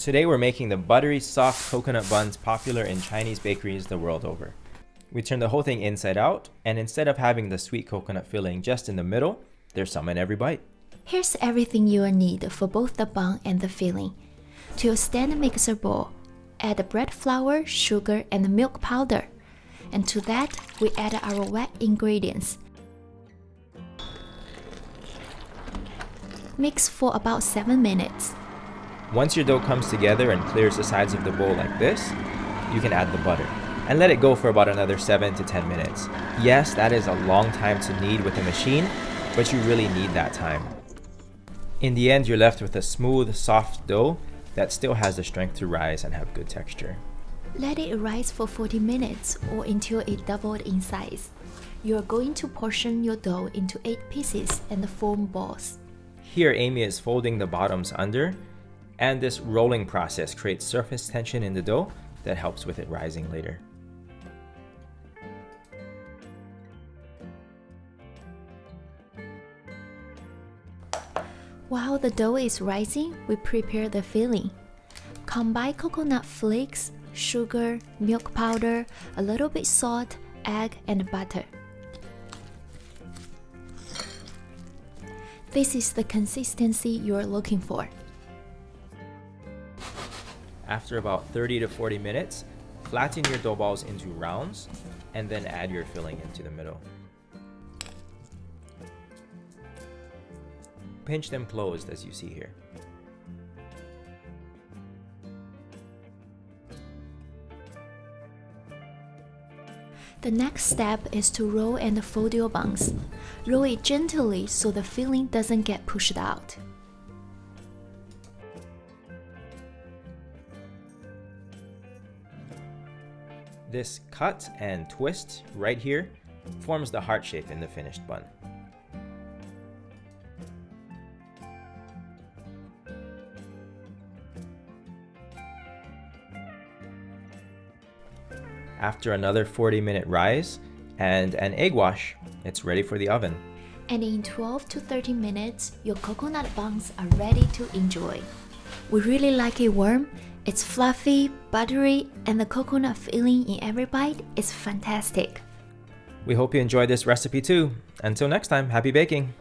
Today we're making the buttery, soft coconut buns popular in Chinese bakeries the world over. We turn the whole thing inside out, and instead of having the sweet coconut filling just in the middle, there's some in every bite. Here's everything you will need for both the bun and the filling. To your stand mixer bowl, add the bread flour, sugar, and the milk powder. And to that, we add our wet ingredients. Mix for about 7 minutes. Once your dough comes together and clears the sides of the bowl like this, you can add the butter and let it go for about another 7 to 10 minutes. Yes, that is a long time to knead with a machine, but you really need that time. In the end, you're left with a smooth, soft dough that still has the strength to rise and have good texture. Let it rise for 40 minutes or until it doubled in size. You are going to portion your dough into 8 pieces and form balls. Here, Amy is folding the bottoms under, and this rolling process creates surface tension in the dough that helps with it rising later. While the dough is rising, we prepare the filling. Combine coconut flakes, sugar, milk powder, a little bit salt, egg, and butter. This is the consistency you're looking for. After about 30 to 40 minutes, flatten your dough balls into rounds and then add your filling into the middle. Pinch them closed as you see here. The next step is to roll and fold your buns. Roll it gently so the filling doesn't get pushed out. This cut and twist right here forms the heart shape in the finished bun. After another 40-minute rise and an egg wash, it's ready for the oven. And in 12 to 30 minutes, your coconut buns are ready to enjoy. We really like it warm. It's fluffy, buttery, and the coconut filling in every bite is fantastic. We hope you enjoyed this recipe too. Until next time, happy baking!